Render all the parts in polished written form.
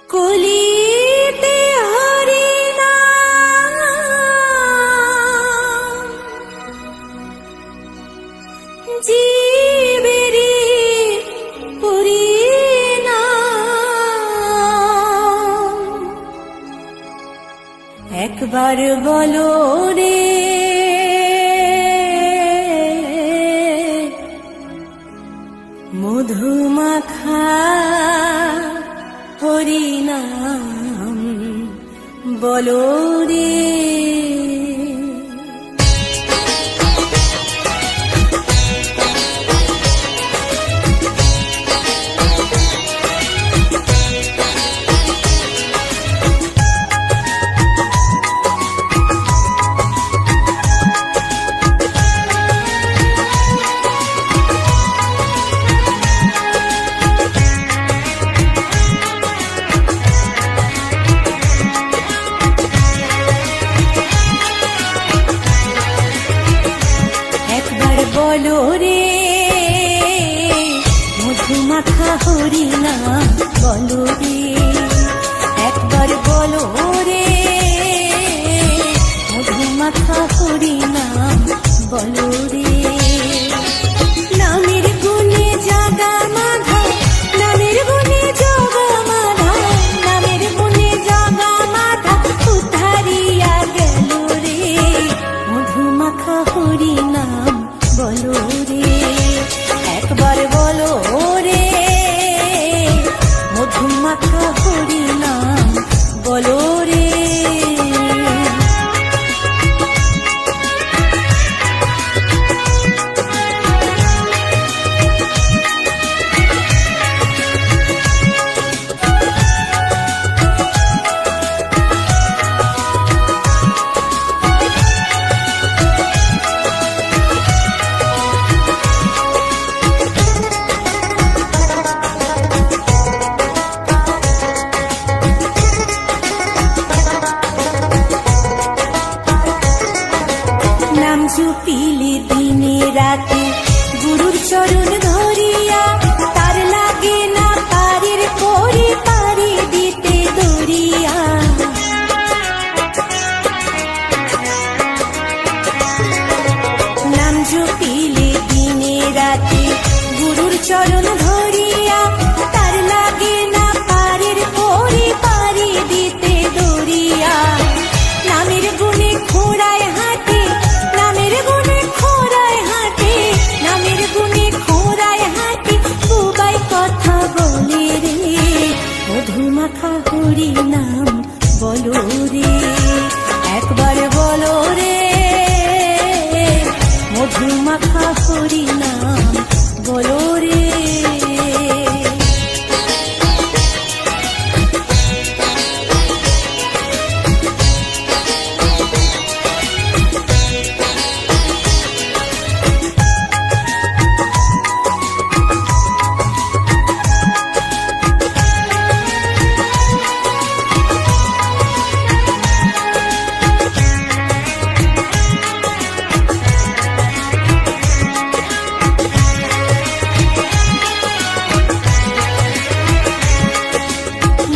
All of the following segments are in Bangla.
কলিতে হরি নাম জীবেরি পরিণাম। একবার বলো রে মধুমাখা হরিনাম বলো রে। বলো রে মধুমাখা হরিনাম বলো রে। একবার বলো রে মধুমাখা হরিনাম বলো রে। নামের গুণে জাগা মাধা, নামের গুণে জগা মাধা, নামের গুণে জাগা মাধা উদ্ধারিয়া গেল রে মধুমাখা হরিনাম বলো রে। একবার বলো রে মধুমাখা হরিনাম বলো রে। নাম জপিলে দিনে রাতে গুরুর চরণ ধরিয়া, তার লাগে না পারের পরে পারি দিতে দরিয়া। নাম জপিলে দিনে রাতে গুরুর চরণ ধরিয়া, তার লাগে না পারের পরে পারি দিতে দরিয়া। নামের গুণে খোড়ায় হাতে, নামের গুণে খোড়ায় হাতে, নামের গুণে খোড়ায় হাতে বুবাই কথা বলে রে মধুমাখা হরিনাম বলো রে। একবার বলো রে মধুমাখা হরিনাম বলো রে।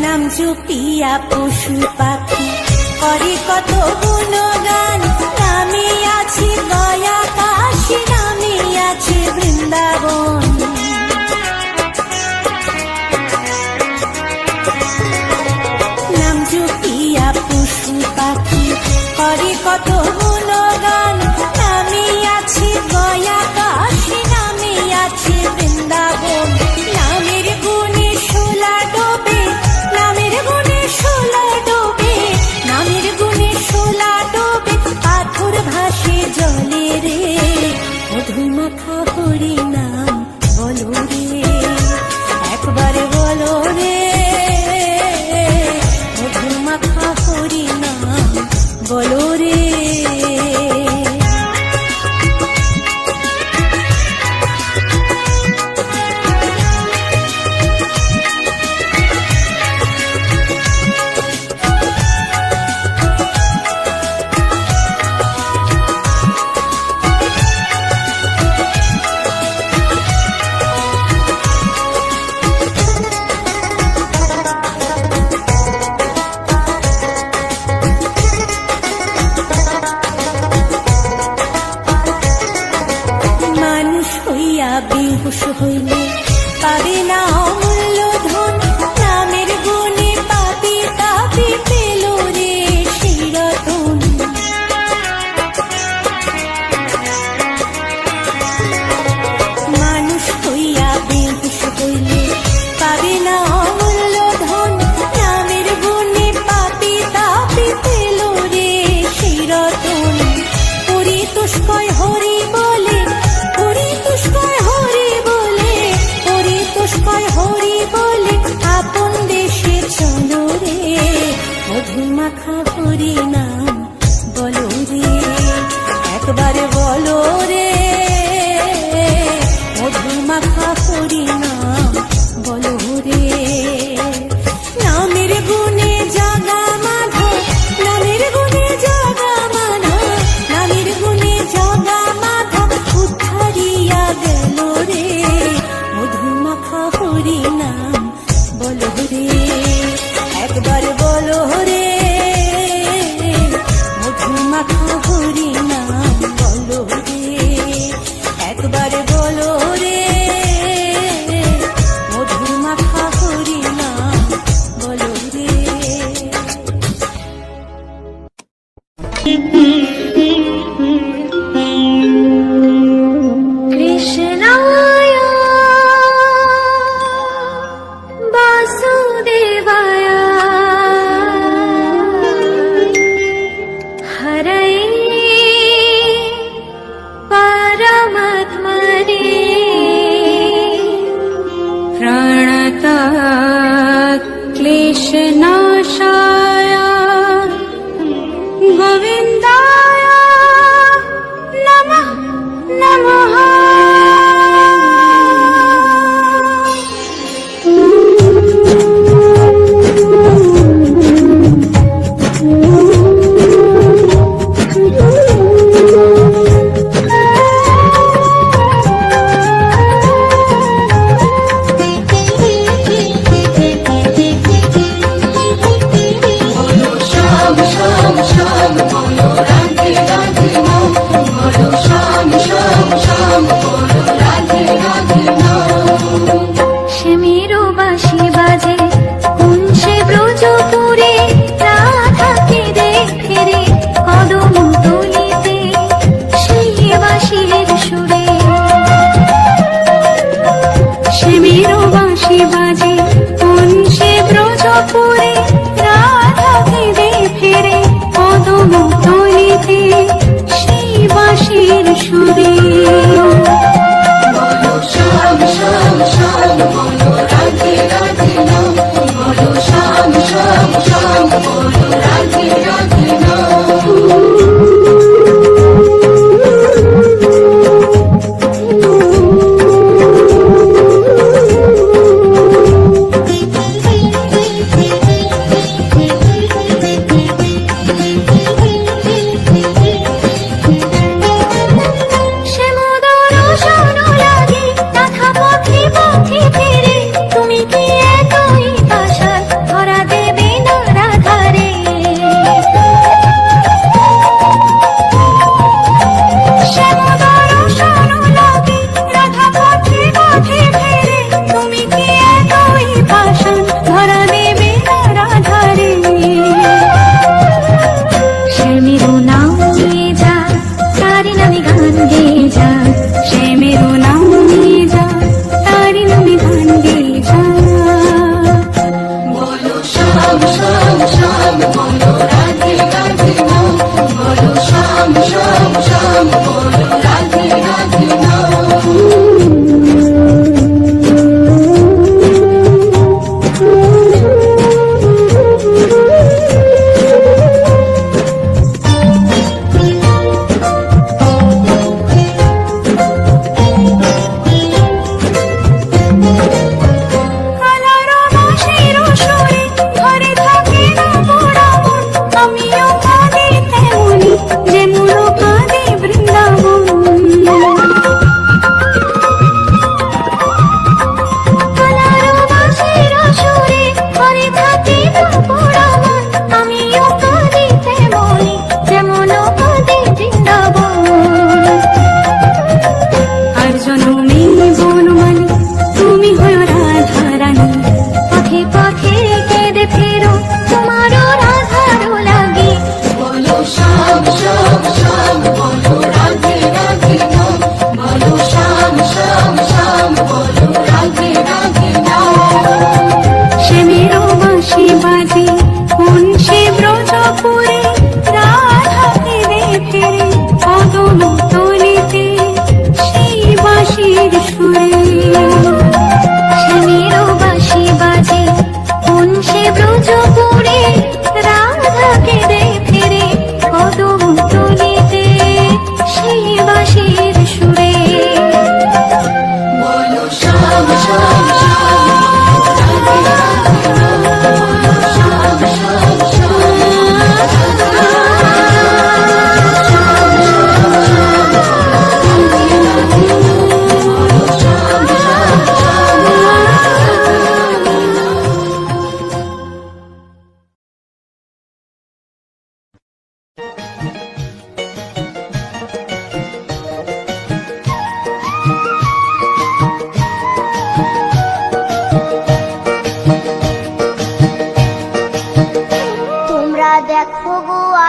নাম জপিয়া পশু পাখি করে কত গুণগান, নামে আছে গয়া কাশী, নামে আছে বৃন্দাবন। নাম জপিয়া পশু পাখি করে কত গুণগান, নামে আছে গয়া কাশী, নামে আছে বৃন্দাবন। নামের গুণে শোলা ডোবে, নামের গুণে শোলা ডোবে, নামের গুণে শোলা ডোবে, পাথর ভাসে জলে রে মধুমাখা হরিনাম একবার বলো রে মধুমাখা হরি নাম বলো রে, একবার বলো রে মধুমাখা হরি নাম বলো রে। কৃষ্ণায় বাসুদেবায় হরয়ে পরমাত্মনে প্রণতাৎ ক্লেশনাশায় গোবিন্দায় নমঃ নমঃ।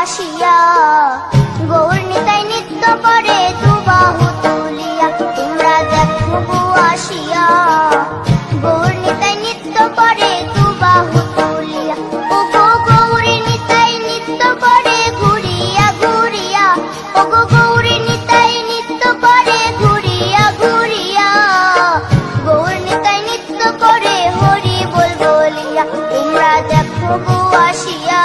আসিয়া, গৌর নিতাই নৃত্য করে দুবাহু তুলিয়া। তোমরা দেখো গো আসিয়া, গৌর নিতাই নৃত্য করে দুবাহু তুলিয়া। ও গো গৌরী নিতাই নৃত্য করে ঘুরিয়া ঘুরিয়া, ও গো গৌরী নিতাই নৃত্য করে ঘুরিয়া ঘুরিয়া। গৌর নিতাই নৃত্য করে হরি বল বলিয়া। তোমরা দেখো গো আসিয়া,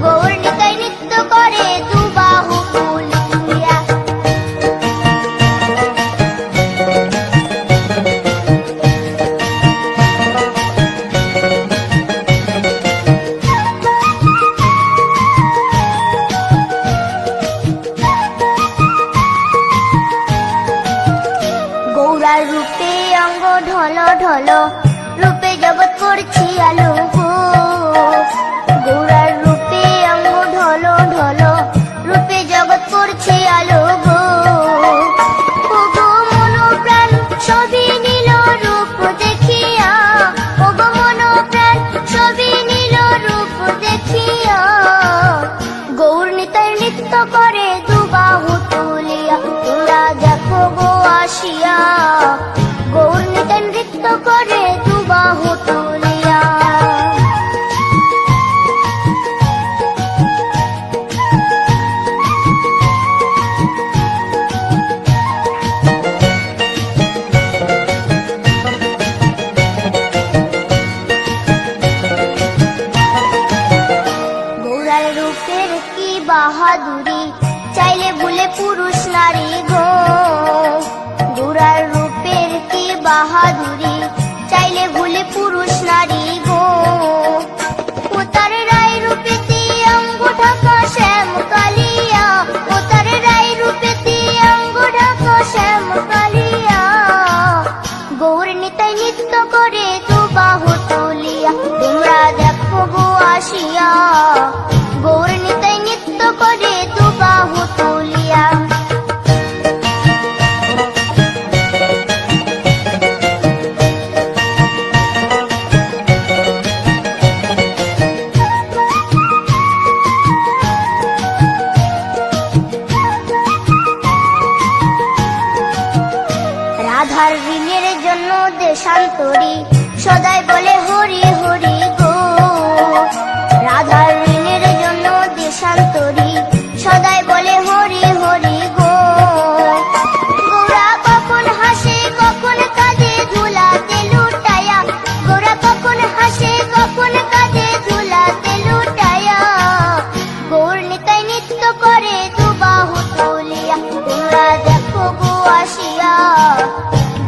গৌর নিতাই নৃত্য করে দুবাহু তুলিয়া। গৌরার রূপে অঙ্গ ঢল ঢল, রূপে জগৎ করছি আলো গো। গৌরার রূপে অঙ্গ ঢল ঢল, রূপে জগৎ করছি আলো গো। ও গো মন প্রাণ সবই নীল রূপ দেখিয়া, ও গো মন প্রাণ সবই নীল রূপ দেখিয়া। গৌর নিতাই নৃত্য করে দুবাহু তুলিয়া। তোমরা দেখো গো আসিয়া, গৌর নিতাই নৃত্য করে দুবাহু তুলিয়া। গৌরার রূপের কি বাহাদুরি, চাইলে ভুলে পুরুষ নারী গো। গৌরার রূপের কি বাহাদুরি, চাইলে ভুলে পুরুষ নারী গো। ও তার রায় রূপেতে অঙ্গ ঢাকা শ্যাম কালিয়া, ও তার রায় রূপেতে অঙ্গ ঢাকা শ্যাম কালিয়া। গৌর নিতাই নৃত্য করে দুবাহু তুলিয়া। তোমরা দেখো গো আসিয়া, গৌর নিতাই নৃত্য করে দুবাহু তুলিয়া। রাধার ঋণের জন্য দেশান্তরী, সদাই বলে হরি হরি গো। রাধার ঋণের জন্য দেশান্তরী, সদাই বলে হরি হরি গো। গৌরা কখন হাসে কখন কাঁদে ধুলাতে লুটায়া, গৌরা কখন হাসে কখন কাঁদে ধুলাতে লুটায়া। গৌর নিতাই নৃত্য করে দুবাহু তুলিয়া। তোমরা দেখো গো আসিয়া,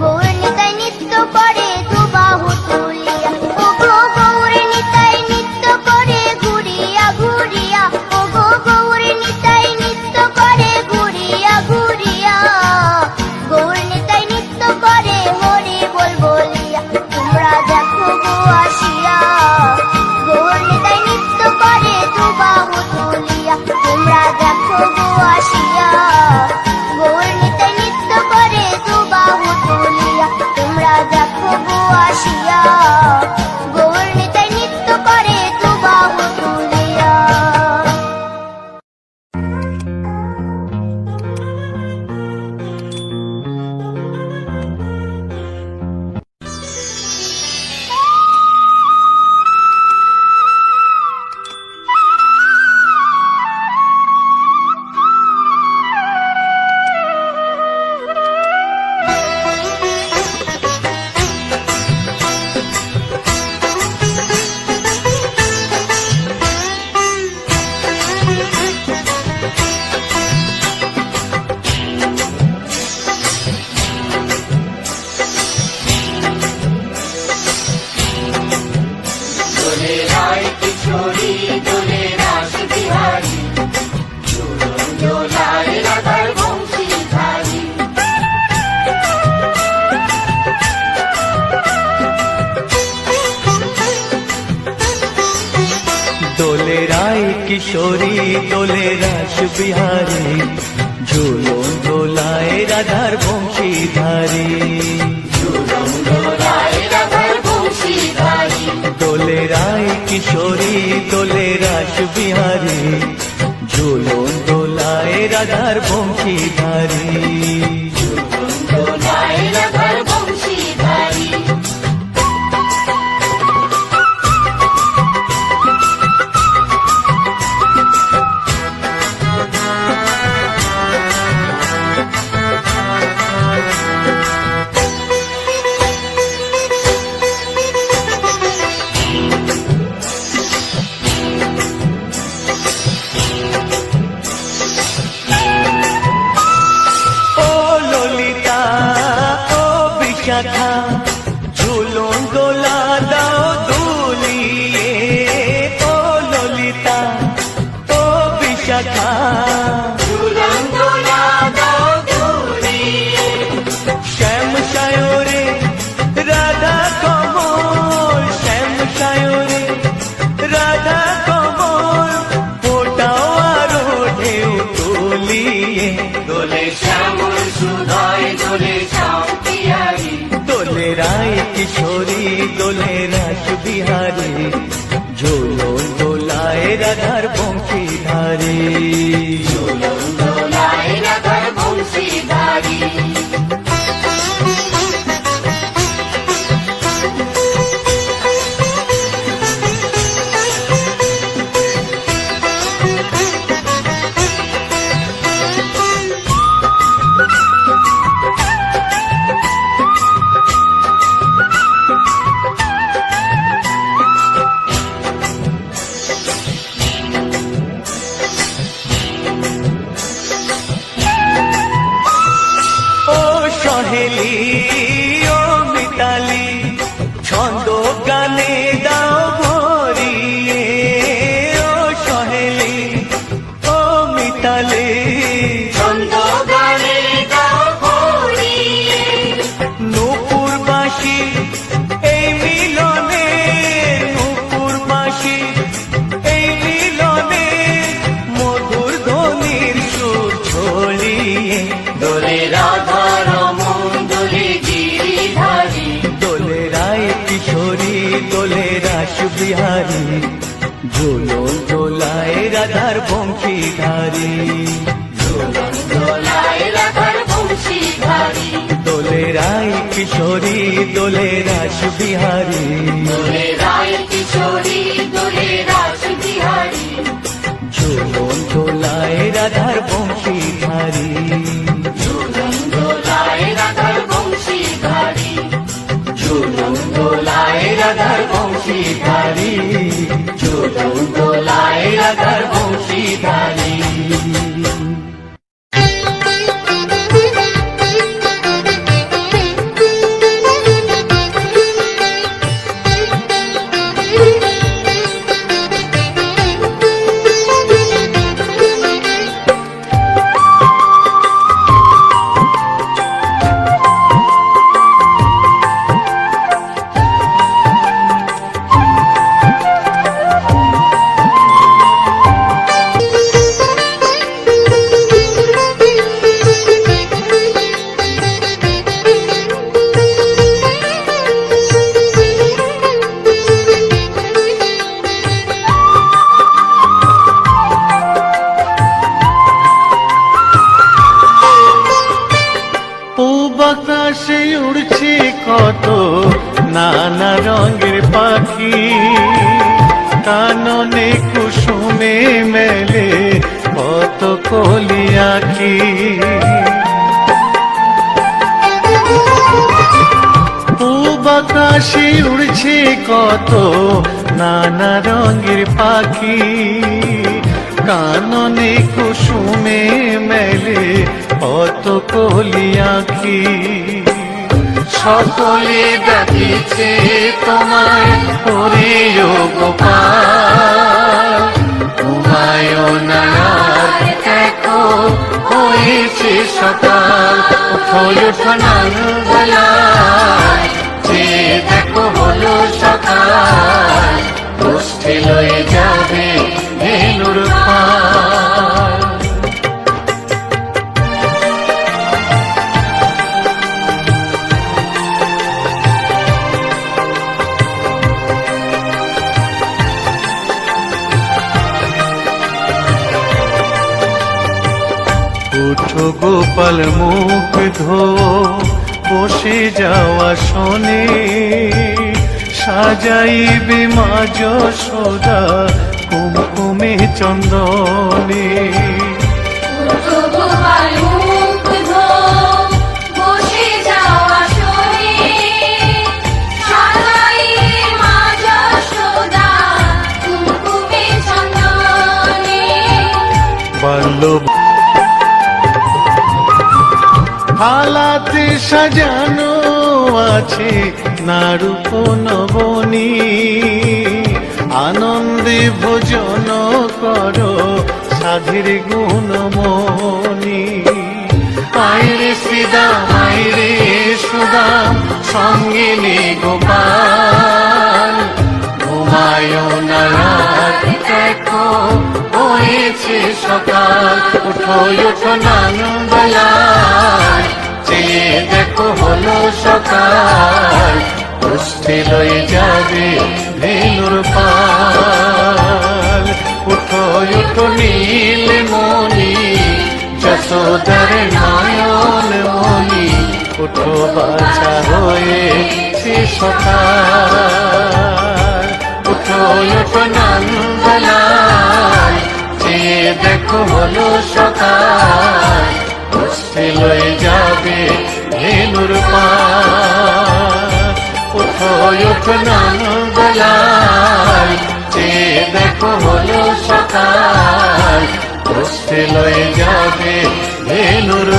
গৌর নিতাই নৃত্য করে দুবাহু তুলিয়া। ও গো গৌর নিতাই নৃত্য করে ঘুরিয়া ঘুরিয়া, ও গো গৌর নিতাই নৃত্য করে ঘুরিয়া ঘুরিয়া। গৌর নিতাই নৃত্য করে হরি বল বলিয়া। তোমরা দেখো গো আসিয়া, গৌর নিতাই নৃত্য করে দুবাহু তুলিয়া। তোমরা দেখো গো আসিয়া, গৌর নিতাই নৃত্য করে দুবাহু তুলিয়া। তোমরা দেখো গো আসিয়া, গৌর নিতাই নৃত্য করে দুবাহু তুলিয়া। দোলে রায় কিশোরী দোলে রাস বিহারী, ঝুলন দোলায় রাধার বংশীধারী। দোলে রায় কিশোরী দোলে রাস বিহারী, ঝুলন দোলায় রাধার বংশীধারী। দোলায় রাধার বংশীধারী। ঝুলন দোলা দাও দুলিয়ে, ও ললিতা ও বিশাখা। ঝুলন দোলা দাও দুলিয়ে। শ্যাম সায়রে রাধা কমল, শ্যাম সায়রে রাধা কমল, ফোটাও আরো ঢেউ তুলিয়ে। দোলে শ্যামল সুধায় দোলে শ্যাম পিয়ারি। দোলে রায় কিশোরী দোলে রাস বিহারী, ঝুলন দোলায় রাধার বংশীধারী। ঝুলন দোলায় রাধার বংশীধারী। সহেলি ও মিতালি ছন্দ গানে দাও ভরিয়ে, ও সহেলি ও মিতালি ছন্দ গানে দাও ভরিয়ে। নূপুর বাঁশি এই মিলনে, নূপুর বাঁশি এই মিলনে, মধুর ধ্বনির সুর ছড়িয়ে। দোলে রাধা রমন দোলে গিরিধারী। দোলে রায় কিশোরী দোলে রাস বিহারী, ঝুলন দোলায় রাধার বংশীধারী। ঝুলন দোলায় রাধার বংশীধারী। দোলে রায় কিশোরী দোলে রাস বিহারী, দোলে রায় কিশোরী দোলে রাস বিহারী। ঝুলন দোলায় রাধার বংশীধারী। ঝুলন দোলায় রাধার বংশীধারী। ঝুলন দোলায় রাধার বংশীধারী, ঝুলন দোলায় রাধার বংশীধারী। আকাশে উড়ছে কত নানা রঙের পাখি, কাননে কুসুমে মেলে কত কলি আঁখি। পূব আকাশে উড়ছে কত নানা রঙের পাখি, কাননে কুসুমে মেলে কত কলি আঁখি। সকলে ডাকিছে তোমায় ওরে ও গোপাল, তোমায় নায়ার দেখো হয়েছে সকাল। ওঠো নাঙ্গলায় যে দেখো হলো সকাল, গোষ্ঠী লয়ে যাবে ধেনুর পাল। উঠো গোপাল মুগ্ধ বসে যাওয়া শোনে, সাজাইবে মা যশোদা কুমকুমে চন্দনে। উঠো গোপাল মুগ্ধ বসে যাওয়া শোনে, সাজাইবে মা যশোদা কুমকুমে চন্দনে। বাল্য হালাতে সাজানো আছে নারূপ নবনী, আনন্দে ভোজন করো সাধীর গুণমণি। আইরে শ্রীদাম আইরে সুদাম সঙ্গে নে গোপাল, ঘুমায় না রাত দেখো হয়েছে সকাল। উঠো উঠো নানবেলায় চেয়ে দেখো হলো সকাল, কুষ্ঠে লয়ে যাবে ধেনুর পাল। উঠো উঠো নীল মণি যশোদার নয়ন মণি, উঠো বাছা হয়েছে সকাল। উঠো উঠো নানবেলায় চেয়ে দেখো হলো সকাল, কুষ্ঠে লয়ে যাবে ধেনুর পাল। উঠো উঠো নানবেলায় চেয়ে দেখো হলো সকাল, কুষ্ঠে লয়ে যাবে ধেনুর